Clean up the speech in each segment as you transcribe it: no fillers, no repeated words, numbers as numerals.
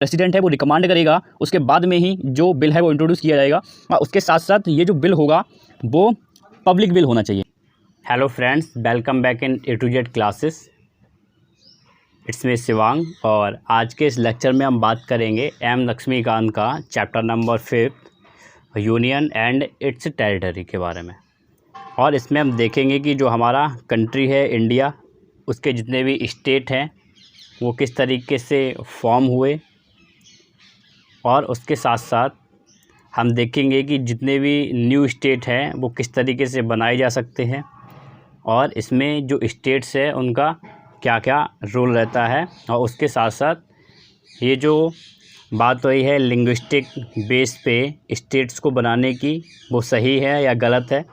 President है वो recommend करेगा, उसके बाद में ही जो बिल है वो इंट्रोड्यूस किया जाएगा। और उसके साथ साथ ये जो बिल होगा वो पब्लिक बिल होना चाहिए। Hello friends, welcome back in A to Z classes. It's me Shivang और आज के इस लेक्चर में हम बात करेंगे एम लक्ष्मीकांत का chapter number 5 union and it's territory के बारे में। और इसमें हम देखेंगे कि जो हमारा कंट्री है इंडिया, उसके जितने भी स्टेट हैं वो किस तरीके से फॉर्म हुए, और उसके साथ साथ हम देखेंगे कि जितने भी न्यू स्टेट हैं वो किस तरीके से बनाए जा सकते हैं, और इसमें जो स्टेट्स है उनका क्या क्या रोल रहता है। और उसके साथ साथ ये जो बात हुई है लिंग्विस्टिक बेस पे स्टेट्स को बनाने की, वो सही है या गलत है,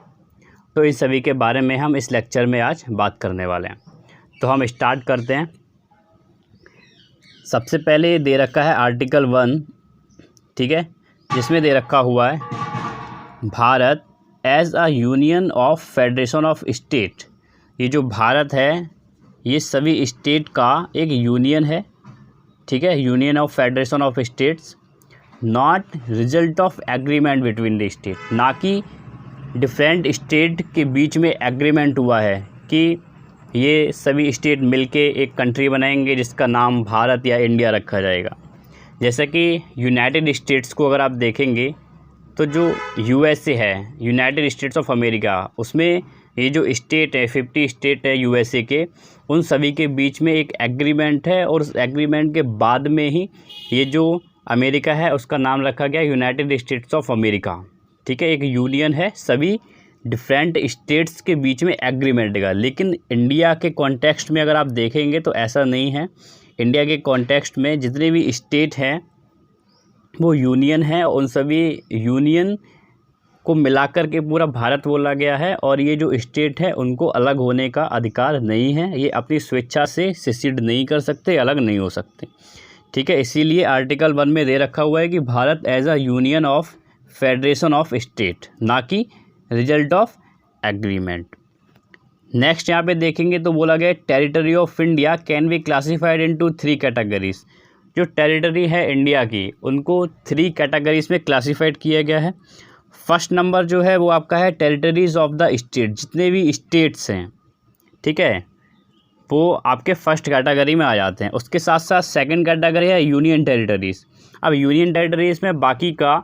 तो इन सभी के बारे में हम इस लेक्चर में आज बात करने वाले हैं। तो हम स्टार्ट करते हैं। सबसे पहले दे रखा है आर्टिकल 1, ठीक है, जिसमें दे रखा हुआ है Bharat as a union of federation of state. ये जो भारत है ये सभी स्टेट का एक यूनियन है, ठीक है, union of federation of states, not result of agreement between the state, ना कि डिफरेंट स्टेट के बीच में एग्रीमेंट हुआ है कि ये सभी स्टेट मिलके एक कंट्री बनाएंगे जिसका नाम भारत या इंडिया रखा जाएगा। जैसे कि यूनाइटेड स्टेट्स को अगर आप देखेंगे तो जो यूएसए है, यूनाइटेड स्टेट्स ऑफ अमेरिका, उसमें ये जो स्टेट है 50 स्टेट है यूएसए के, उन सभी के बीच में एक एग्रीमेंट है, और उस एग्रीमेंट के बाद में ही ये जो अमेरिका है उसका नाम रखा गया यूनाइटेड स्टेट्स ऑफ अमेरिका, ठीक है। एक यूनियन है, सभी डिफरेंट स्टेट्स के बीच में एग्रीमेंट का। लेकिन इंडिया के कॉन्टेक्स्ट में अगर आप देखेंगे तो ऐसा नहीं है। इंडिया के कॉन्टेक्स्ट में जितने भी स्टेट हैं वो यूनियन है, उन सभी यूनियन को मिलाकर के पूरा भारत बोला गया है, और ये जो स्टेट है उनको अलग होने का अधिकार नहीं है। ये अपनी स्वेच्छा से सिसीड नहीं कर सकते, अलग नहीं हो सकते, ठीक है। इसीलिए आर्टिकल 1 में दे रखा हुआ है कि Bharat as a union of federation of state, ना कि रिजल्ट ऑफ एग्रीमेंट। नेक्स्ट यहाँ पे देखेंगे तो बोला गया territory of India can be classified into 3 categories. जो टेरिटरी है इंडिया की उनको 3 कैटेगरीज में क्लासिफाइड किया गया है। फर्स्ट नंबर जो है वो आपका है टेरिटरीज ऑफ द स्टेट, जितने भी स्टेट्स हैं, ठीक है, वो आपके फर्स्ट कैटेगरी में आ जाते हैं। उसके साथ साथ सेकंड कैटेगरी है यूनियन टेरिटरीज। अब यूनियन टेरिटरीज में बाकी का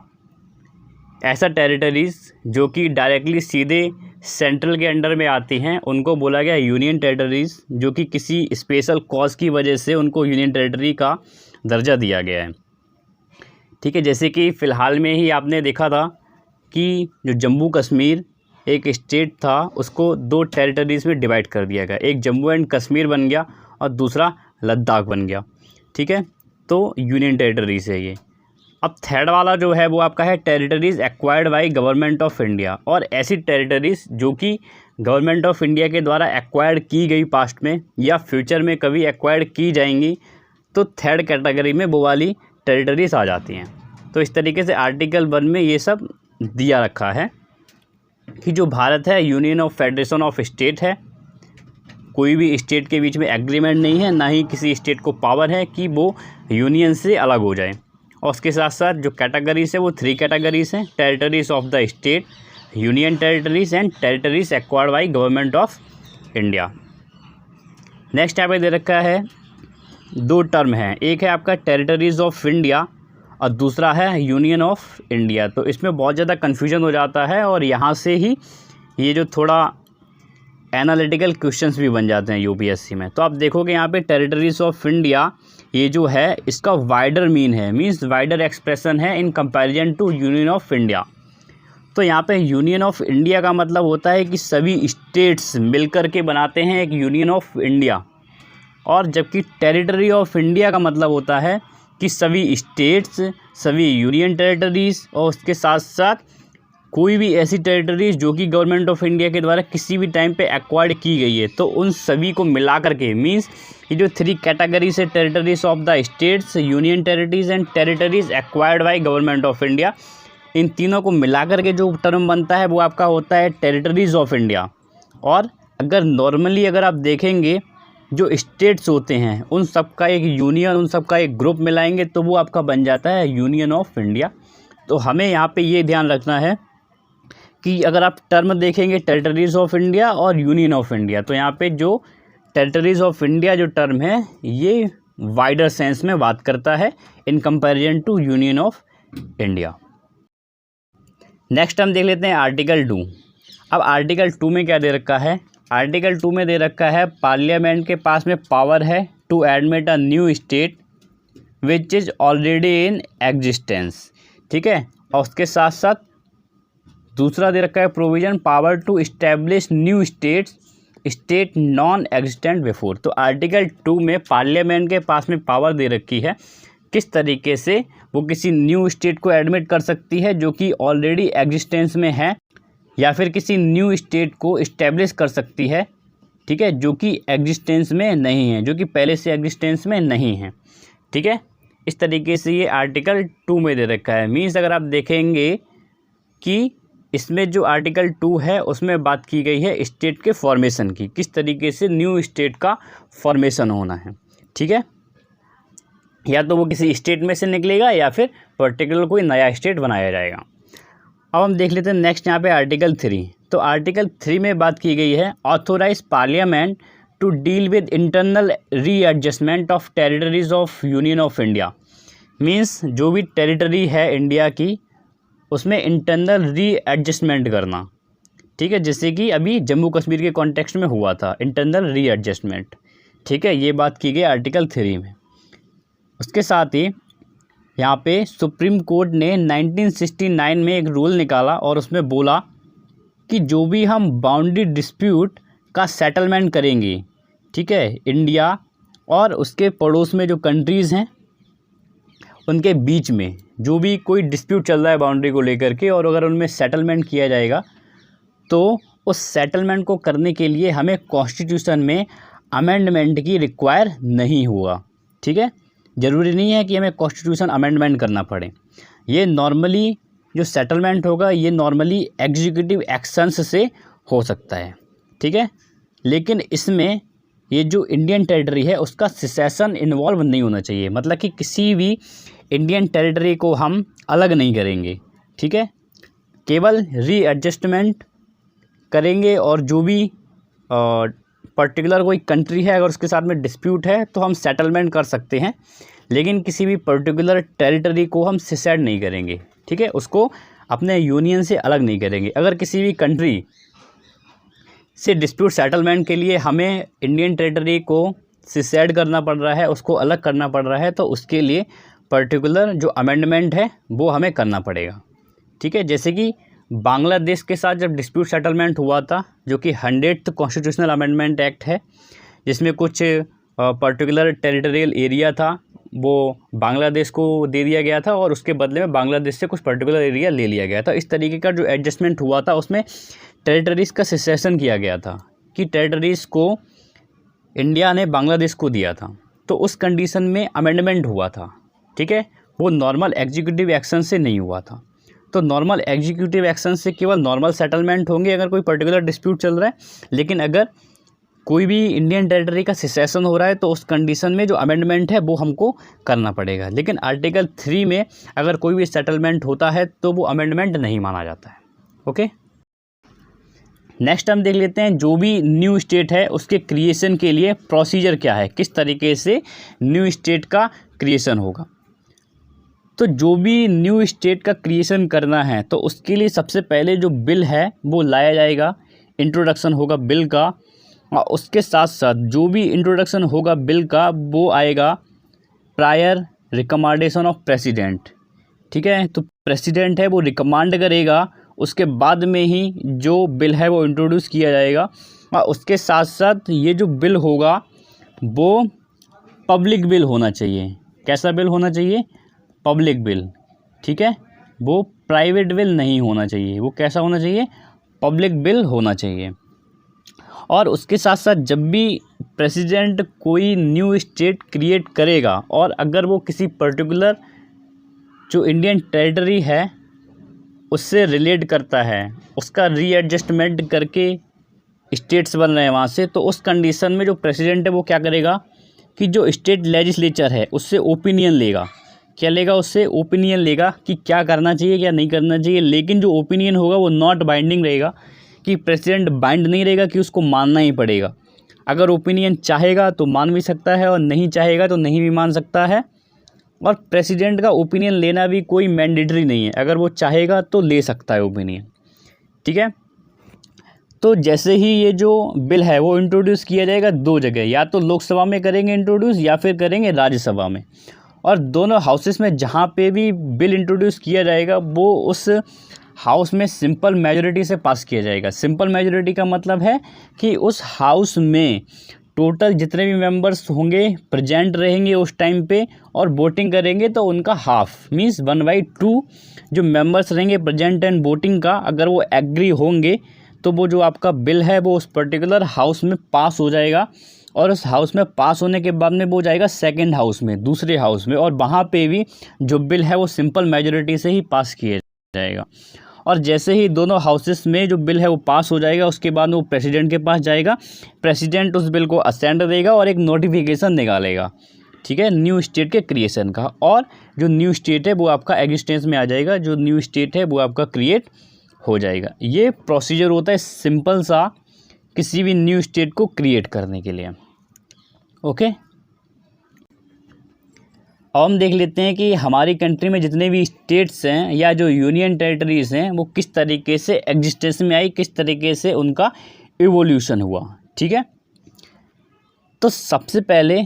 ऐसा टेरिटरीज़ जो कि डायरेक्टली सीधे सेंट्रल के अंडर में आती हैं उनको बोला गया यूनियन टेरिटरीज़, जो कि किसी स्पेशल कॉज की वजह से उनको यूनियन टेरिटरी का दर्जा दिया गया है, ठीक है। जैसे कि फ़िलहाल में ही आपने देखा था कि जो जम्मू कश्मीर एक स्टेट था उसको 2 टेरिटरीज़ में डिवाइड कर दिया गया, एक जम्मू एंड कश्मीर बन गया और दूसरा लद्दाख बन गया, ठीक है। तो यूनियन टेरिटरीज़ है ये। अब थर्ड वाला जो है वो आपका है territories acquired by government of India, और ऐसी टेरिटरीज़ जो कि गवर्नमेंट ऑफ इंडिया के द्वारा एक्वायर्ड की गई पास्ट में या फ्यूचर में कभी एक्वायर्ड की जाएंगी, तो थर्ड कैटेगरी में वो वाली टेरिटरीज़ आ जाती हैं। तो इस तरीके से आर्टिकल 1 में ये सब दिया रखा है कि जो भारत है union of federation of state है, कोई भी स्टेट के बीच में एग्रीमेंट नहीं है, ना ही किसी स्टेट को पावर है कि वो यूनियन से अलग हो जाए। और उसके साथ साथ जो कैटेगरीज है वो 3 कैटेगरीज हैं, territories of the state, union territories and territories acquired by government of India. Next यहाँ पे दे रखा है 2 टर्म हैं, एक है आपका टेरिटरीज ऑफ इंडिया और दूसरा है यूनियन ऑफ इंडिया। तो इसमें बहुत ज़्यादा कन्फ्यूजन हो जाता है, और यहाँ से ही ये जो थोड़ा एनालिटिकल क्वेश्चंस भी बन जाते हैं यूपीएससी में। तो आप देखोगे यहाँ पे टेरिटरीज ऑफ इंडिया ये जो है इसका वाइडर मीन है, मीन्स वाइडर एक्सप्रेशन है in comparison to union of India. तो यहाँ पे यूनियन ऑफ इंडिया का मतलब होता है कि सभी स्टेट्स मिलकर के बनाते हैं एक यूनियन ऑफ इंडिया, और जबकि टेरिटरी ऑफ इंडिया का मतलब होता है कि सभी स्टेट्स, सभी यूनियन टेरिटरीज़, और उसके साथ साथ कोई भी ऐसी टेरिटरीज जो कि गवर्नमेंट ऑफ इंडिया के द्वारा किसी भी टाइम पे एक्वायर्ड की गई है, तो उन सभी को मिला करके, मींस ये जो 3 कैटेगरीज है territories of the states, union territories and territories acquired by government of India, इन तीनों को मिला करके जो टर्म बनता है वो आपका होता है टेरिटरीज ऑफ इंडिया। और अगर नॉर्मली अगर आप देखेंगे जो स्टेट्स होते हैं उन सब का एक यूनियन, उन सब का एक ग्रुप मिलाएंगे तो वो आपका बन जाता है यूनियन ऑफ इंडिया। तो हमें यहाँ पे ये ध्यान रखना है कि अगर आप टर्म देखेंगे टेरिटरीज ऑफ इंडिया और यूनियन ऑफ इंडिया, तो यहाँ पे जो टेरिटरीज ऑफ इंडिया जो टर्म है ये वाइडर सेंस में बात करता है in comparison to union of India. Next हम देख लेते हैं आर्टिकल 2। अब आर्टिकल 2 में क्या दे रखा है? आर्टिकल 2 में दे रखा है पार्लियामेंट के पास में पावर है to admit a new state which is already in existence. ठीक है, और उसके साथ साथ दूसरा दे रखा है provision power to establish new state non existent before. तो आर्टिकल 2 में पार्लियामेंट के पास में पावर दे रखी है किस तरीके से वो किसी न्यू स्टेट को एडमिट कर सकती है जो कि ऑलरेडी एग्जिस्टेंस में है, या फिर किसी न्यू स्टेट को इस्टेब्लिश कर सकती है, ठीक है, जो कि एग्जिस्टेंस में नहीं है, जो कि पहले से एग्जिस्टेंस में नहीं है। ठीक है, इस तरीके से ये आर्टिकल 2 में दे रखा है। मीन्स अगर आप देखेंगे कि इसमें जो आर्टिकल 2 है उसमें बात की गई है स्टेट के फॉर्मेशन की, किस तरीके से न्यू स्टेट का फॉर्मेशन होना है। ठीक है, या तो वो किसी स्टेट में से निकलेगा या फिर पर्टिकुलर कोई नया स्टेट बनाया जाएगा। अब हम देख लेते हैं नेक्स्ट यहाँ पे आर्टिकल 3। तो आर्टिकल 3 में बात की गई है authorise parliament to deal with internal readjustment of territories of union of India. Means जो भी टेरिटरी है इंडिया की उसमें इंटरनल रीएडजस्टमेंट करना। ठीक है, जैसे कि अभी जम्मू कश्मीर के कॉन्टेक्स्ट में हुआ था इंटरनल रीएडजस्टमेंट। ठीक है, ये बात की गई आर्टिकल 3 में। उसके साथ ही यहाँ पे सुप्रीम कोर्ट ने 1969 में एक रूल निकाला और उसमें बोला कि जो भी हम बाउंड्री डिस्प्यूट का सेटलमेंट करेंगे, ठीक है, इंडिया और उसके पड़ोस में जो कंट्रीज़ हैं उनके बीच में जो भी कोई डिस्प्यूट चल रहा है बाउंड्री को लेकर के, और अगर उनमें सेटलमेंट किया जाएगा तो उस सेटलमेंट को करने के लिए हमें कॉन्स्टिट्यूशन में अमेंडमेंट की रिक्वायर नहीं होगा। ठीक है, ज़रूरी नहीं है कि हमें कॉन्स्टिट्यूशन अमेंडमेंट करना पड़े। ये नॉर्मली जो सेटलमेंट होगा ये नॉर्मली एग्जीक्यूटिव एक्शंस से हो सकता है। ठीक है, लेकिन इसमें ये जो इंडियन टेरिटरी है उसका सिसेशन इन्वॉल्व नहीं होना चाहिए, मतलब कि किसी भी इंडियन टेरिटरी को हम अलग नहीं करेंगे। ठीक है, केवल रीएडजस्टमेंट करेंगे और जो भी पर्टिकुलर कोई कंट्री है अगर उसके साथ में डिस्प्यूट है तो हम सेटलमेंट कर सकते हैं, लेकिन किसी भी पर्टिकुलर टेरिटरी को हम सिसेड नहीं करेंगे। ठीक है, उसको अपने यूनियन से अलग नहीं करेंगे। अगर किसी भी कंट्री से डिस्प्यूट सेटलमेंट के लिए हमें इंडियन टेरिटरी को सिसेड करना पड़ रहा है, उसको अलग करना पड़ रहा है, तो उसके लिए पर्टिकुलर जो अमेंडमेंट है वो हमें करना पड़ेगा। ठीक है, जैसे कि बांग्लादेश के साथ जब डिस्प्यूट सेटलमेंट हुआ था जो कि 100th कॉन्स्टिट्यूशनल अमेंडमेंट एक्ट है, जिसमें कुछ पर्टिकुलर टेरिटोरियल एरिया था वो बांग्लादेश को दे दिया गया था और उसके बदले में बांग्लादेश से कुछ पर्टिकुलर एरिया ले लिया गया था। इस तरीके का जो एडजस्टमेंट हुआ था उसमें टेरिटरीज़ का सिसेशन किया गया था कि टेरिटरीज़ को इंडिया ने बांग्लादेश को दिया था, तो उस कंडीशन में अमेंडमेंट हुआ था। ठीक है, वो नॉर्मल एग्जीक्यूटिव एक्शन से नहीं हुआ था। तो नॉर्मल एग्जीक्यूटिव एक्शन से केवल नॉर्मल सेटलमेंट होंगे अगर कोई पर्टिकुलर डिस्प्यूट चल रहा है, लेकिन अगर कोई भी इंडियन टेरिटरी का सिसेशन हो रहा है तो उस कंडीशन में जो अमेंडमेंट है वो हमको करना पड़ेगा। लेकिन आर्टिकल 3 में अगर कोई भी सेटलमेंट होता है तो वो अमेंडमेंट नहीं माना जाता है। ओके, नेक्स्ट हम देख लेते हैं जो भी न्यू स्टेट है उसके क्रिएशन के लिए प्रोसीजर क्या है, किस तरीके से न्यू स्टेट का क्रिएशन होगा। तो जो भी न्यू स्टेट का क्रिएशन करना है तो उसके लिए सबसे पहले जो बिल है वो लाया जाएगा, इंट्रोडक्शन होगा बिल का, और उसके साथ साथ जो भी इंट्रोडक्शन होगा बिल का वो आएगा प्रायर रिकमेंडेशन ऑफ प्रेसिडेंट। ठीक है, तो प्रेसिडेंट है वो रिकमेंड करेगा, उसके बाद में ही जो बिल है वो इंट्रोड्यूस किया जाएगा। और उसके साथ साथ ये जो बिल होगा वो पब्लिक बिल होना चाहिए। कैसा बिल होना चाहिए? Public bill. ठीक है, वो प्राइवेट बिल नहीं होना चाहिए। वो कैसा होना चाहिए? पब्लिक बिल होना चाहिए। और उसके साथ साथ जब भी प्रेसिडेंट कोई न्यू स्टेट क्रिएट करेगा और अगर वो किसी पर्टिकुलर जो इंडियन टेरिटरी है उससे रिलेट करता है, उसका रीएडजस्टमेंट करके स्टेट्स बन रहे हैं वहाँ से, तो उस कंडीशन में जो प्रेसिडेंट है वो क्या करेगा कि जो स्टेट लेजिस्लेचर है उससे ओपिनियन लेगा। क्या लेगा? उससे ओपिनियन लेगा कि क्या करना चाहिए क्या नहीं करना चाहिए। लेकिन जो ओपिनियन होगा वो नॉट बाइंडिंग रहेगा, कि प्रेसिडेंट बाइंड नहीं रहेगा कि उसको मानना ही पड़ेगा। अगर ओपिनियन चाहेगा तो मान भी सकता है और नहीं चाहेगा तो नहीं भी मान सकता है। और प्रेसिडेंट का ओपिनियन लेना भी कोई मैंडेटरी नहीं है, अगर वो चाहेगा तो ले सकता है ओपिनियन। ठीक है। तो जैसे ही ये जो बिल है वो इंट्रोड्यूस किया जाएगा दो जगह, या तो लोकसभा में करेंगे इंट्रोड्यूस या फिर करेंगे राज्यसभा में। और दोनों हाउसेस में जहाँ पे भी बिल इंट्रोड्यूस किया जाएगा वो उस हाउस में सिंपल मेजॉरिटी से पास किया जाएगा। सिंपल मेजॉरिटी का मतलब है कि उस हाउस में टोटल जितने भी मेंबर्स होंगे प्रेजेंट रहेंगे उस टाइम पे और वोटिंग करेंगे, तो उनका हाफ मीन्स 1/2 जो मेंबर्स रहेंगे प्रेजेंट एंड वोटिंग का, अगर वो एग्री होंगे तो वो जो आपका बिल है वो उस पर्टिकुलर हाउस में पास हो जाएगा। और उस हाउस में पास होने के बाद में वो जाएगा सेकंड हाउस में, दूसरे हाउस में, और वहाँ पे भी जो बिल है वो सिंपल मेजॉरिटी से ही पास किया जाएगा। और जैसे ही दोनों हाउसेस में जो बिल है वो पास हो जाएगा उसके बाद वो प्रेसिडेंट के पास जाएगा। प्रेसिडेंट उस बिल को असेंड देगा और एक नोटिफिकेशन निकालेगा, ठीक है, न्यू स्टेट के क्रिएशन का। और जो न्यू स्टेट है वो आपका एग्जिस्टेंस में आ जाएगा, जो न्यू स्टेट है वो आपका क्रिएट हो जाएगा। ये प्रोसीजर होता है सिंपल सा किसी भी न्यू स्टेट को क्रिएट करने के लिए। ओके, अब हम देख लेते हैं कि हमारी कंट्री में जितने भी स्टेट्स हैं या जो यूनियन टेरिटरीज़ हैं वो किस तरीके से एग्जिस्टेंस में आई, किस तरीके से उनका इवोल्यूशन हुआ। ठीक है, तो सबसे पहले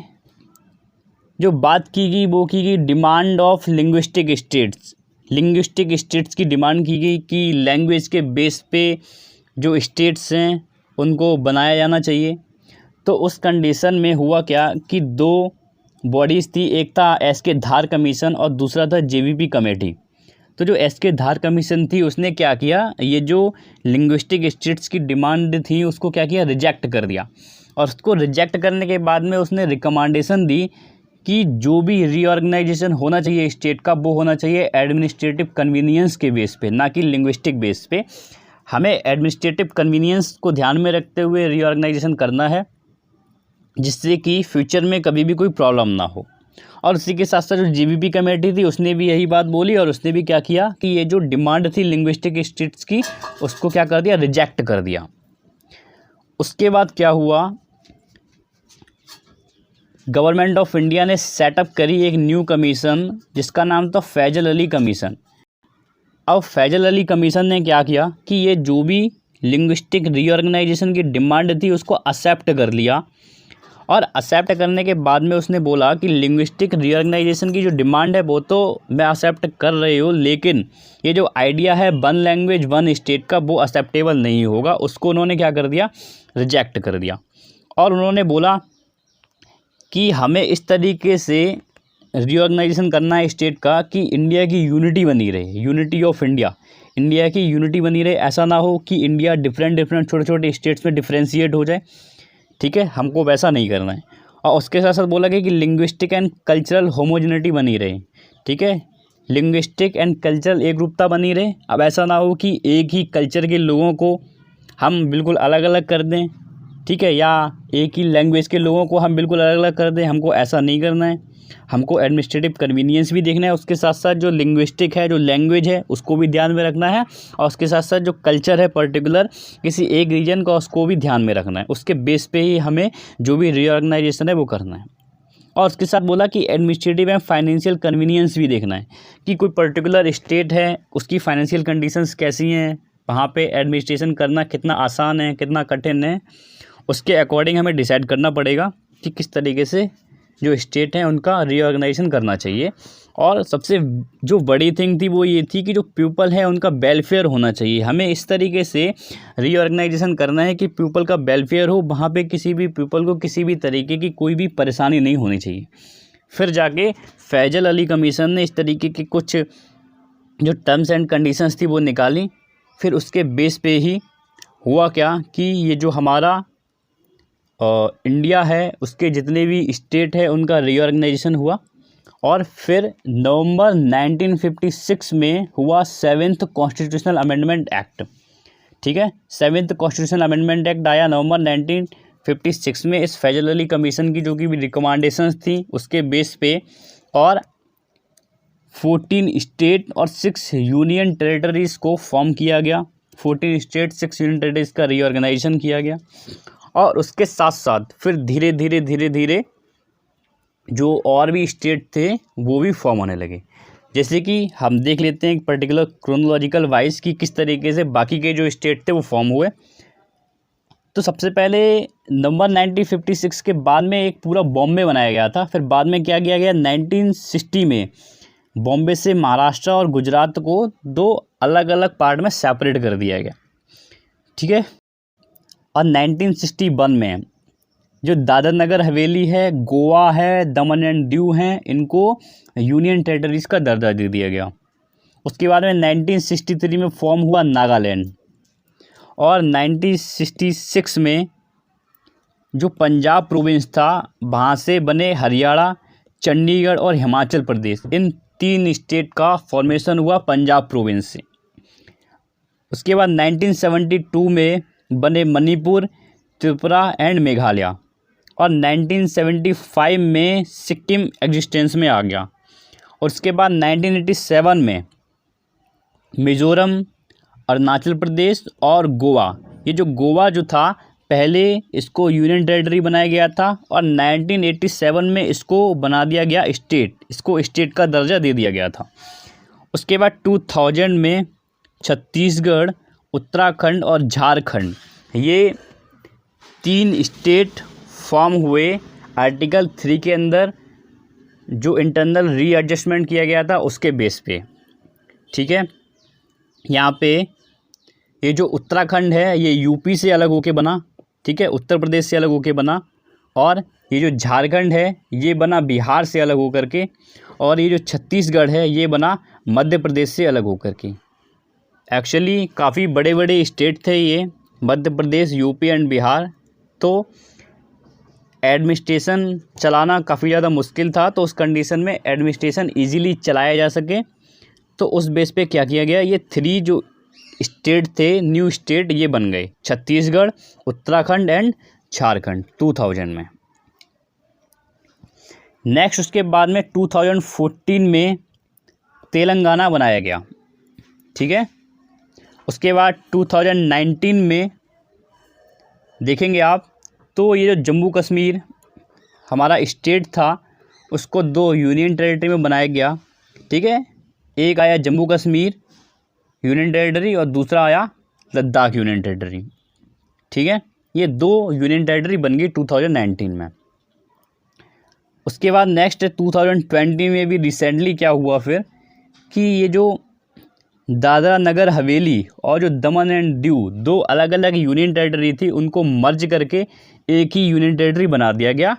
जो बात की गई वो की गई demand of linguistic states. Linguistic states की डिमांड की गई कि लैंग्वेज के बेस पे जो स्टेट्स हैं उनको बनाया जाना चाहिए। तो उस कंडीशन में हुआ क्या कि दो बॉडीज़ थी, एक था एस.के. धार कमीशन और दूसरा था जे.वी.पी. कमेटी। तो जो एस.के. धार कमीशन थी उसने क्या किया, ये जो लिंग्विस्टिक स्टेट्स की डिमांड थी उसको क्या किया, रिजेक्ट कर दिया। और उसको रिजेक्ट करने के बाद में उसने रिकमेंडेशन दी कि जो भी रीऑर्गेनाइजेशन होना चाहिए स्टेट का वो होना चाहिए एडमिनिस्ट्रेटिव कन्वीनियंस के बेस पे, ना कि लिंग्विस्टिक बेस पे। हमें एडमिनिस्ट्रेटिव कन्वीनियंस को ध्यान में रखते हुए रीऑर्गेनाइजेशन करना है जिससे कि फ्यूचर में कभी भी कोई प्रॉब्लम ना हो। और उसी के साथ साथ जो जे.वी.पी. कमेटी थी उसने भी यही बात बोली और उसने भी क्या किया कि ये जो डिमांड थी लिंग्विस्टिक स्टेट्स की उसको क्या कर दिया, रिजेक्ट कर दिया। उसके बाद क्या हुआ, गवर्नमेंट ऑफ इंडिया ने सेटअप करी एक न्यू कमीशन जिसका नाम था फैजल अली कमीशन। अब फैजल अली कमीशन ने क्या किया कि ये जो भी लिंग्विस्टिक रीऑर्गेनाइजेशन की डिमांड थी उसको एक्सेप्ट कर लिया। और एक्सेप्ट करने के बाद में उसने बोला कि लिंग्विस्टिक रीऑर्गेनाइजेशन की जो डिमांड है वो तो मैं एक्सेप्ट कर रही हूँ, लेकिन ये जो आइडिया है वन लैंग्वेज वन स्टेट का वो एक्सेप्टेबल नहीं होगा। उसको उन्होंने क्या कर दिया, रिजेक्ट कर दिया। और उन्होंने बोला कि हमें इस तरीके से रीऑर्गेनाइजेशन करना है स्टेट का कि इंडिया की यूनिटी बनी रहे, यूनिटी ऑफ इंडिया, इंडिया की यूनिटी बनी रहे। ऐसा ना हो कि इंडिया डिफरेंट छोटे छोटे स्टेट्स में डिफ्रेंशिएट हो जाए। ठीक है, हमको वैसा नहीं करना है। और उसके साथ साथ बोला गया कि लिंग्विस्टिक एंड कल्चरल होमोजेनिटी बनी रहे। ठीक है, लिंग्विस्टिक एंड कल्चरल एकरूपता बनी रहे। अब ऐसा ना हो कि एक ही कल्चर के लोगों को हम बिल्कुल अलग अलग कर दें, ठीक है, या एक ही लैंग्वेज के लोगों को हम बिल्कुल अलग अलग कर दें। हमको ऐसा नहीं करना है। हमको एडमिनिस्ट्रेटिव कन्वीनियंस भी देखना है, उसके साथ साथ जो लिंग्विस्टिक है, जो लैंग्वेज है उसको भी ध्यान में रखना है, और उसके साथ साथ जो कल्चर है पर्टिकुलर किसी एक रीजन का उसको भी ध्यान में रखना है। उसके बेस पे ही हमें जो भी रीऑर्गेनाइजेशन है वो करना है। और उसके साथ बोला कि एडमिनिस्ट्रेटिव एंड फाइनेंशियल कन्वीनियंस भी देखना है कि कोई पर्टिकुलर स्टेट है उसकी फाइनेंशियल कंडीशंस कैसी हैं, वहाँ पे एडमिनिस्ट्रेशन करना कितना आसान है कितना कठिन है, उसके अकॉर्डिंग हमें डिसाइड करना पड़ेगा कि किस तरीके से जो स्टेट है उनका रीऑर्गेनाइजेशन करना चाहिए। और सबसे जो बड़ी थिंग थी वो ये थी कि जो पीपल है उनका वेलफेयर होना चाहिए। हमें इस तरीके से रीऑर्गेनाइजेशन करना है कि पीपल का वेलफेयर हो, वहाँ पे किसी भी पीपल को किसी भी तरीके की कोई भी परेशानी नहीं होनी चाहिए। फिर जाके फैजल अली कमीशन ने इस तरीके की कुछ जो टर्म्स एंड कंडीशंस थी वो निकाली। फिर उसके बेस पे ही हुआ क्या कि ये जो हमारा इंडिया है उसके जितने भी स्टेट है उनका रीऑर्गेनाइजेशन हुआ। और फिर नवंबर 1956 में हुआ 7th कॉन्स्टिट्यूशनल अमेंडमेंट एक्ट। ठीक है। 7th कॉन्स्टिट्यूशनल अमेंडमेंट एक्ट आया नवंबर 1956 में। इस फैजल अली कमीशन की जो कि रिकमेंडेशंस थी उसके बेस पे और 14 स्टेट और 6 यूनियन टेरिटरीज़ को फॉर्म किया गया। 14 स्टेट 6 यूनियन टेरिटरीज़ का रीऑर्गेनाइजेशन किया गया और उसके साथ साथ फिर धीरे धीरे जो और भी स्टेट थे वो भी फॉर्म होने लगे। जैसे कि हम देख लेते हैं एक पर्टिकुलर क्रोनोलॉजिकल वाइज कि किस तरीके से बाकी के जो स्टेट थे वो फॉर्म हुए। तो सबसे पहले नवंबर 1956 के बाद में एक पूरा बॉम्बे बनाया गया था। फिर बाद में क्या किया गया, 1960 में बॉम्बे से महाराष्ट्र और गुजरात को 2 अलग अलग पार्ट में सेपरेट कर दिया गया, ठीक है। और 1961 में जो दादर नगर हवेली है, गोवा है, दमन एंड दीव हैं, इनको यूनियन टेरिटरीज़ का दर्जा दे दिया गया। उसके बाद में 1963 में फॉर्म हुआ नागालैंड और 1966 में जो पंजाब प्रोविंस था वहाँ से बने हरियाणा, चंडीगढ़ और हिमाचल प्रदेश, इन 3 स्टेट का फॉर्मेशन हुआ पंजाब प्रोविंस से। उसके बाद 1972 में बने मणिपुर, त्रिपुरा एंड मेघालय और 1975 में सिक्किम एग्जिस्टेंस में आ गया। और उसके बाद 1987 में मिज़ोरम, अरुणाचल प्रदेश और गोवा, ये जो गोवा जो था पहले इसको यूनियन टेरिटरी बनाया गया था और 1987 में इसको बना दिया गया स्टेट, इसको स्टेट का दर्जा दे दिया गया था। उसके बाद 2000 में छत्तीसगढ़, उत्तराखंड और झारखंड, ये 3 स्टेट फॉर्म हुए आर्टिकल 3 के अंदर, जो इंटरनल रीएडजस्टमेंट किया गया था उसके बेस पे, ठीक है। यहाँ पे ये जो उत्तराखंड है ये यूपी से अलग होके बना, ठीक है, उत्तर प्रदेश से अलग होके बना। और ये जो झारखंड है ये बना बिहार से अलग होकर के, और ये जो छत्तीसगढ़ है ये बना मध्य प्रदेश से अलग होकर के। एक्चुअली काफ़ी बड़े बड़े स्टेट थे ये, मध्य प्रदेश, यूपी एंड बिहार। तो एडमिनिस्ट्रेशन चलाना काफ़ी ज़्यादा मुश्किल था, तो उस कंडीशन में एडमिनिस्ट्रेशन इजीली चलाया जा सके तो उस बेस पे क्या किया गया, ये 3 जो स्टेट थे न्यू स्टेट ये बन गए, छत्तीसगढ़, उत्तराखंड एंड झारखंड 2000 में। नेक्स्ट उसके बाद में 2014 में तेलंगाना बनाया गया, ठीक है। उसके बाद 2019 में देखेंगे आप तो ये जो जम्मू कश्मीर हमारा स्टेट था उसको 2 यूनियन टेरिटरी में बनाया गया, ठीक है। एक आया जम्मू कश्मीर यूनियन टेरिटरी और दूसरा आया लद्दाख यूनियन टेरिटरी, ठीक है। ये 2 यूनियन टेरिटरी बन गई 2019 में। उसके बाद नेक्स्ट 2020 में भी रिसेंटली क्या हुआ फिर कि ये जो दादरा नगर हवेली और जो दमन एंड दीव 2 अलग अलग यूनियन टेरिटरी थी उनको मर्ज करके एक ही यूनियन टेरिटरी बना दिया गया।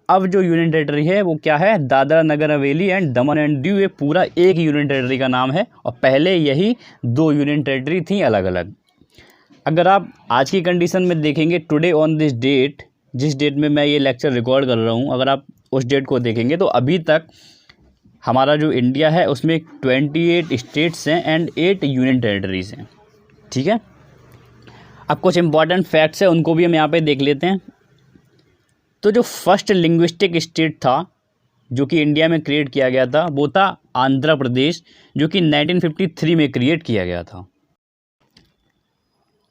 अब जो यूनियन टेरिटरी है वो क्या है, Dadra Nagar Haveli and Daman and Diu, ये पूरा एक यूनियन टेरिटरी का नाम है और पहले यही 2 यूनियन टेरिटरी थी अलग अलग। अगर आप आज की कंडीशन में देखेंगे टुडे ऑन दिस डेट, जिस डेट में मैं ये लेक्चर रिकॉर्ड कर रहा हूँ, अगर आप उस डेट को देखेंगे तो अभी तक हमारा जो इंडिया है उसमें 28 स्टेट्स हैं एंड 8 यूनियन टेरिटरीज़ हैं, ठीक है। अब कुछ इंपॉर्टेंट फैक्ट्स हैं उनको भी हम यहाँ पे देख लेते हैं। तो जो फर्स्ट लिंग्विस्टिक स्टेट था जो कि इंडिया में क्रिएट किया गया था वो था आंध्र प्रदेश, जो कि 1953 में क्रिएट किया गया था।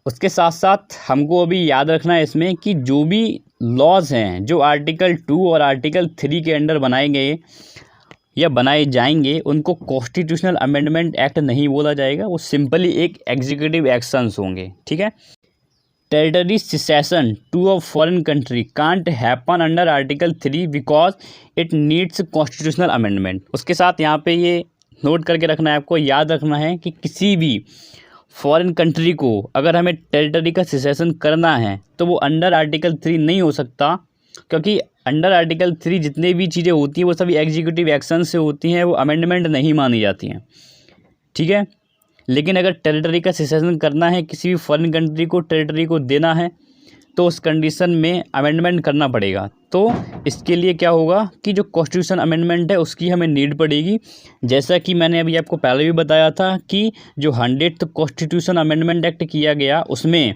उसके साथ साथ हमको अभी याद रखना है इसमें कि जो भी लॉज हैं जो आर्टिकल 2 और आर्टिकल 3 के अंडर बनाए गए या बनाए जाएंगे उनको कॉन्स्टिट्यूशनल अमेंडमेंट एक्ट नहीं बोला जाएगा, वो सिंपली एक एग्जीक्यूटिव एक्शंस होंगे, ठीक है। Territory secession to a foreign country can't happen under article 3 because it needs constitutional amendment. उसके साथ यहाँ पे ये नोट करके रखना है, आपको याद रखना है कि किसी भी फॉरेन कंट्री को अगर हमें टेरिटरी का सिसेशन करना है तो वो अंडर आर्टिकल 3 नहीं हो सकता, क्योंकि अंडर आर्टिकल 3 जितनी भी चीज़ें होती हैं वो सभी एग्जीक्यूटिव एक्शन से होती हैं, वो अमेंडमेंट नहीं मानी जाती हैं, ठीक है। लेकिन अगर टेरिटरी का सिसेशन करना है, किसी भी फॉरेन कंट्री को टेरिटरी को देना है, तो उस कंडीशन में अमेंडमेंट करना पड़ेगा। तो इसके लिए क्या होगा कि जो कॉन्स्टिट्यूशन अमेंडमेंट है उसकी हमें नीड पड़ेगी। जैसा कि मैंने अभी आपको पहले भी बताया था कि जो 100th कॉन्स्टिट्यूशन अमेंडमेंट एक्ट किया गया उसमें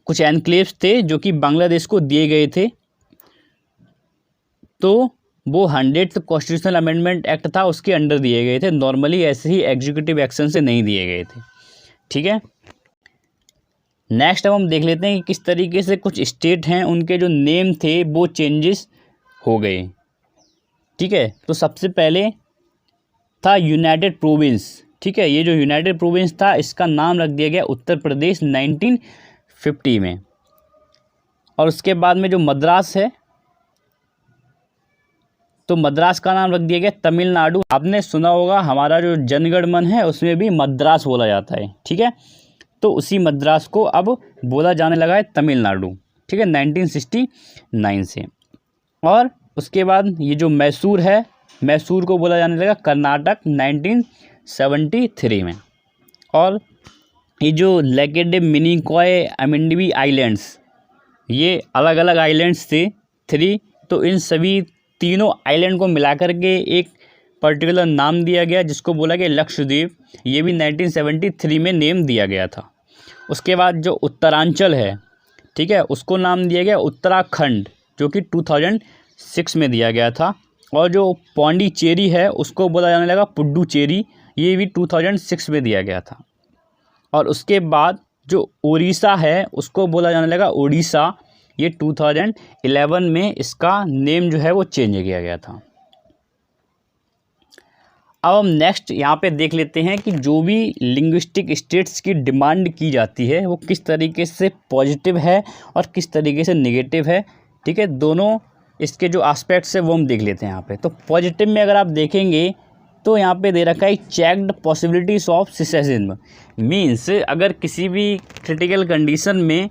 कुछ एनक्लेव्स थे जो कि बांग्लादेश को दिए गए थे, तो वो 100th कॉन्स्टिट्यूशनल अमेंडमेंट एक्ट था उसके अंडर दिए गए थे, नॉर्मली ऐसे ही एग्जीक्यूटिव एक्शन से नहीं दिए गए थे। ठीक है, नेक्स्ट अब हम देख लेते हैं कि किस तरीके से कुछ स्टेट हैं उनके जो नेम थे वो चेंजेस हो गए। ठीक है, तो सबसे पहले था यूनाइटेड प्रोविंस। ठीक है, ये जो यूनाइटेड प्रोविंस था इसका नाम रख दिया गया उत्तर प्रदेश 1950 में। और उसके बाद में जो मद्रास है तो मद्रास का नाम रख दिया गया तमिलनाडु। आपने सुना होगा हमारा जो जनगण मन है उसमें भी मद्रास बोला जाता है। ठीक है, तो उसी मद्रास को अब बोला जाने लगा है तमिलनाडु। ठीक है, 1969 से। और उसके बाद ये जो मैसूर है, मैसूर को बोला जाने लगा कर्नाटक 1973 में। और ये जो लैकेडे मिनिकॉय अमेंडवी आइलैंड्स, ये अलग अलग आइलैंड्स थे 3, तो इन सभी तीनों आइलैंड को मिलाकर के एक पर्टिकुलर नाम दिया गया जिसको बोला गया लक्षद्वीप। ये भी 1973 में नेम दिया गया था। उसके बाद जो उत्तरांचल है, ठीक है, उसको नाम दिया गया उत्तराखंड जो कि 2006 में दिया गया था। और जो पौंडीचेरी है उसको बोला जाने लगा पुडुचेरी, ये भी 2006 में दिया गया था। और उसके बाद जो उड़ीसा है उसको बोला जाने लगा उड़ीसा, ये 2011 में इसका नेम जो है वो चेंज किया गया था। अब हम नेक्स्ट यहाँ पे देख लेते हैं कि जो भी लिंग्विस्टिक स्टेट्स की डिमांड की जाती है वो किस तरीके से पॉजिटिव है और किस तरीके से नेगेटिव है। ठीक है, दोनों इसके जो एस्पेक्ट्स है वो हम देख लेते हैं यहाँ पे। तो पॉजिटिव में अगर आप देखेंगे तो यहाँ पे दे रखा है checked possibilities of cessation. Means अगर किसी भी क्रिटिकल कंडीशन में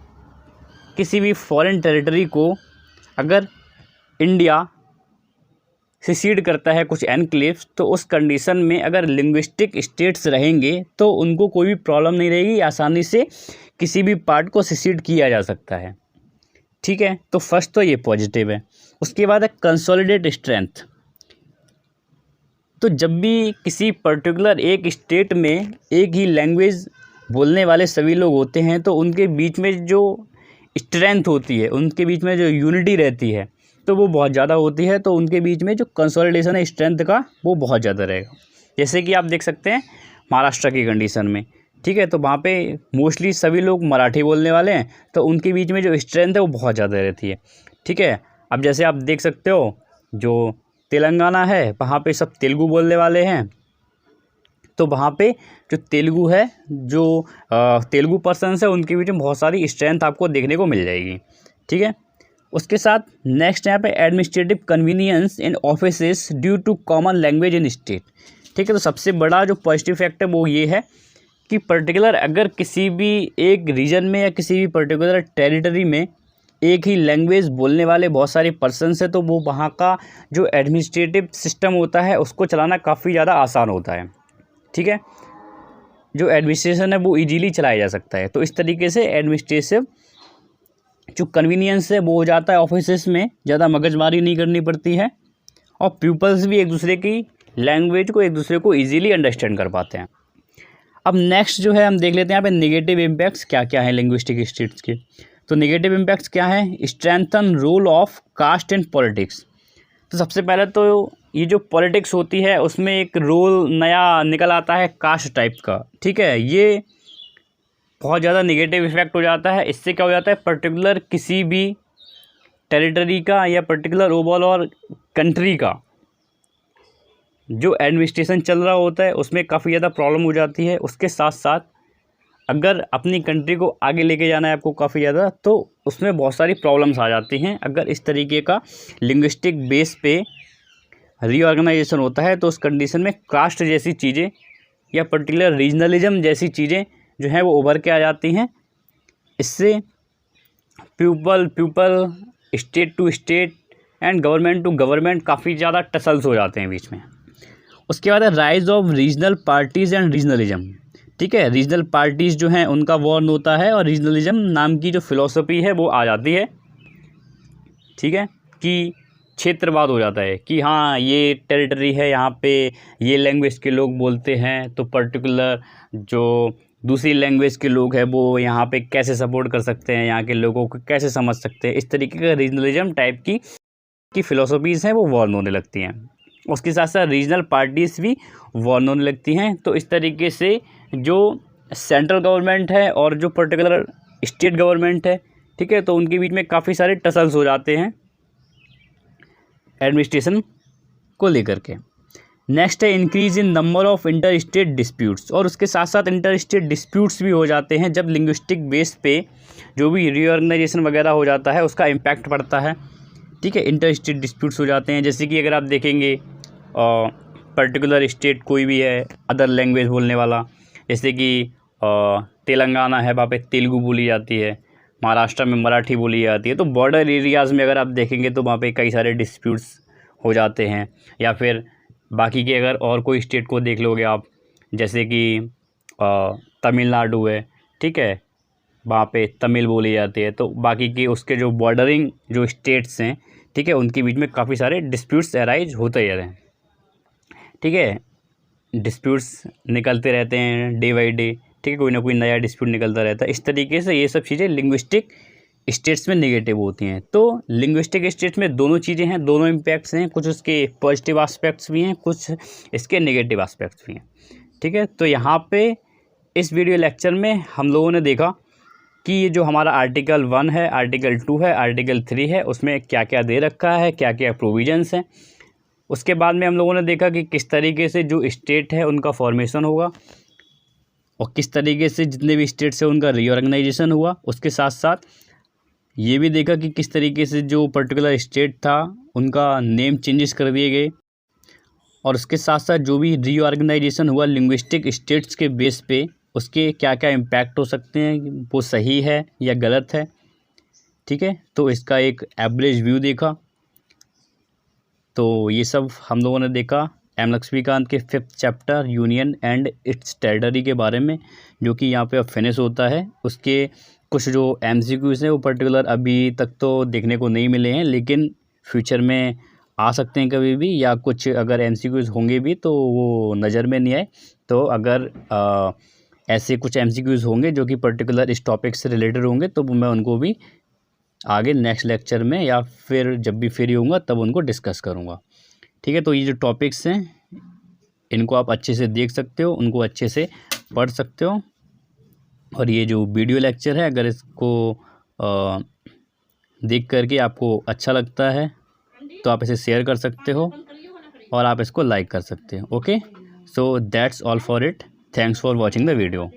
किसी भी फॉरेन टेरिटरी को अगर इंडिया सिसीड करता है कुछ एनक्लेव्स, तो उस कंडीशन में अगर लिंग्विस्टिक स्टेट्स रहेंगे तो उनको कोई भी प्रॉब्लम नहीं रहेगी, आसानी से किसी भी पार्ट को सिसीड किया जा सकता है। ठीक है, तो फर्स्ट तो ये पॉजिटिव है। उसके बाद है कंसोलिडेट स्ट्रेंथ। तो जब भी किसी पर्टिकुलर एक स्टेट में एक ही लैंग्वेज बोलने वाले सभी लोग होते हैं तो उनके बीच में जो स्ट्रेंथ होती है, उनके बीच में जो यूनिटी रहती है तो वो बहुत ज़्यादा होती है। तो उनके बीच में जो कंसोलिडेशन है स्ट्रेंथ का वो बहुत ज़्यादा रहेगा। जैसे कि आप देख सकते हैं महाराष्ट्र की कंडीशन में, ठीक है, तो वहाँ पे मोस्टली सभी लोग मराठी बोलने वाले हैं तो उनके बीच में जो स्ट्रेंथ है वो बहुत ज़्यादा रहती है। ठीक है, अब जैसे आप देख सकते हो जो तेलंगाना है वहाँ पे सब तेलुगु बोलने वाले हैं, तो वहाँ पे जो तेलुगु है, जो तेलुगु पर्सन्स है उनके बीच में बहुत सारी स्ट्रेंथ आपको देखने को मिल जाएगी। ठीक है, उसके साथ नेक्स्ट यहाँ पे administrative convenience in offices due to common language in state. ठीक है, तो सबसे बड़ा जो पॉजिटिव फैक्ट है वो ये है कि पर्टिकुलर अगर किसी भी एक रीजन में या किसी भी पर्टिकुलर टेरिटरी में एक ही लैंग्वेज बोलने वाले बहुत सारे पर्सन्स हैं तो वो वहाँ का जो एडमिनिस्ट्रेटिव सिस्टम होता है उसको चलाना काफ़ी ज़्यादा आसान होता है। ठीक है, जो एडमिनिस्ट्रेशन है वो इजीली चलाया जा सकता है। तो इस तरीके से एडमिनिस्ट्रेटिव जो कन्वीनियंस है वो हो जाता है, ऑफिसेस में ज़्यादा मगजमारी नहीं करनी पड़ती है और पीपल्स भी एक दूसरे की लैंग्वेज को एक दूसरे को ईजिली अंडरस्टैंड कर पाते हैं। अब नेक्स्ट जो है हम देख लेते हैं यहाँ पे नेगेटिव इम्पैक्ट्स क्या क्या हैं लिंग्विस्टिक स्टेट्स के। तो नेगेटिव इम्पैक्ट्स क्या है, strengthen role of caste in politics. तो सबसे पहले तो ये जो पॉलिटिक्स होती है उसमें एक रोल नया निकल आता है कास्ट टाइप का। ठीक है, ये बहुत ज़्यादा नेगेटिव इफेक्ट हो जाता है। इससे क्या हो जाता है, पर्टिकुलर किसी भी टेरिटरी का या पर्टिकुलर ओवरऑल और कंट्री का जो एडमिनिस्ट्रेशन चल रहा होता है उसमें काफ़ी ज़्यादा प्रॉब्लम हो जाती है। उसके साथ साथ अगर अपनी कंट्री को आगे लेके जाना है आपको काफ़ी ज़्यादा, तो उसमें बहुत सारी प्रॉब्लम्स आ जाती हैं। अगर इस तरीके का लिंग्विस्टिक बेस पे रीऑर्गेनाइजेशन होता है तो उस कंडीशन में कास्ट जैसी चीज़ें या पर्टिकुलर रीजनलिज्म जैसी चीज़ें जो हैं वो उभर के आ जाती हैं। इससे people state to state and government to government काफ़ी ज़्यादा टसल्स हो जाते हैं बीच में। उसके बाद है rise of regional parties and regionalism. ठीक है। रीजनल पार्टीज़ जो हैं उनका वॉर्न होता है और रीजनलिज्म नाम की जो फिलॉसफी है वो आ जाती है, ठीक है, कि क्षेत्रवाद हो जाता है कि हाँ ये टेरिटरी है, यहाँ पे ये लैंग्वेज के लोग बोलते हैं, तो पर्टिकुलर जो दूसरी लैंग्वेज के लोग हैं वो यहाँ पे कैसे सपोर्ट कर सकते हैं, यहाँ के लोगों को कैसे समझ सकते हैं। इस तरीके का रीजनलिज्म टाइप की फ़िलोसफीज़ हैं वो वॉर्न होने लगती हैं। उसके साथ साथ रीजनल पार्टीज़ भी वॉर्न होने लगती हैं। तो इस तरीके से जो सेंट्रल गवर्नमेंट है और जो पर्टिकुलर स्टेट गवर्नमेंट है, ठीक है, तो उनके बीच में काफ़ी सारे टसल्स हो जाते हैं एडमिनिस्ट्रेशन को लेकर के। नेक्स्ट है increase in number of inter state disputes, और उसके साथ साथ इंटर स्टेट डिस्प्यूट्स भी हो जाते हैं जब लिंग्विस्टिक बेस पे जो भी रीऑर्गेनाइजेशन वगैरह हो जाता है उसका इम्पैक्ट पड़ता है, ठीक है। इंटर स्टेट डिस्प्यूट्स हो जाते हैं, जैसे कि अगर आप देखेंगे पर्टिकुलर स्टेट कोई भी है अदर लैंग्वेज बोलने वाला, जैसे कि तेलंगाना है, वहाँ पे तेलुगु बोली जाती है, महाराष्ट्र में मराठी बोली जाती है, तो बॉर्डर एरियाज़ में अगर आप देखेंगे तो वहाँ पे कई सारे डिस्प्यूट्स हो जाते हैं। या फिर बाकी के अगर और कोई स्टेट को देख लोगे आप, जैसे कि तमिलनाडु है, ठीक है, वहाँ पे तमिल बोली जाती है, तो बाकी के उसके जो बॉर्डरिंग जो स्टेट्स हैं, ठीक है, उनके बीच में काफ़ी सारे डिस्प्यूट्स अराइज होते ही रहते हैं, ठीक है। डिस्प्यूट्स निकलते रहते हैं डे बाई डे, ठीक है, कोई ना कोई नया डिस्प्यूट निकलता रहता है। इस तरीके से ये सब चीज़ें लिंग्विस्टिक स्टेट्स में नेगेटिव होती हैं। तो लिंग्विस्टिक स्टेट्स में दोनों चीज़ें हैं, दोनों इम्पैक्ट्स हैं, कुछ उसके पॉजिटिव एस्पेक्ट्स भी हैं, कुछ इसके नेगेटिव एस्पेक्ट्स भी हैं, ठीक है। तो यहाँ पे इस वीडियो लेक्चर में हम लोगों ने देखा कि ये जो हमारा आर्टिकल 1 है, आर्टिकल 2 है, आर्टिकल 3 है, उसमें क्या क्या दे रखा है, क्या क्या प्रोविजंस हैं। उसके बाद में हम लोगों ने देखा कि किस तरीके से जो स्टेट है उनका फॉर्मेशन होगा और किस तरीके से जितने भी स्टेट्स हैं उनका रीऑर्गेनाइजेशन हुआ। उसके साथ साथ ये भी देखा कि किस तरीके से जो पर्टिकुलर स्टेट था उनका नेम चेंजेस कर दिए गए, और उसके साथ साथ जो भी रीऑर्गेनाइजेशन हुआ लिंग्विस्टिक स्टेट्स के बेस पे उसके क्या क्या इम्पैक्ट हो सकते हैं, वो सही है या गलत है, ठीक है। तो इसका एक एवरेज व्यू देखा। तो ये सब हम लोगों ने देखा एम लक्ष्मीकांत के 5th chapter union and it's territory के बारे में, जो कि यहाँ पे अब फिनिश होता है। उसके कुछ जो MCQs हैं वो पर्टिकुलर अभी तक तो देखने को नहीं मिले हैं, लेकिन फ्यूचर में आ सकते हैं कभी भी, या कुछ अगर MCQs होंगे भी तो वो नज़र में नहीं आए। तो अगर ऐसे कुछ MCQs होंगे जो कि पर्टिकुलर इस टॉपिक से रिलेटेड होंगे तो मैं उनको भी आगे नेक्स्ट लेक्चर में या फिर जब भी फ्री होऊंगा तब उनको डिस्कस करूंगा, ठीक है। तो ये जो टॉपिक्स हैं इनको आप अच्छे से देख सकते हो, उनको अच्छे से पढ़ सकते हो, और ये जो वीडियो लेक्चर है अगर इसको देख करके आपको अच्छा लगता है तो आप इसे शेयर कर सकते हो और आप इसको लाइक कर सकते हो। Okay, so that's all for it. Thanks for watching the video.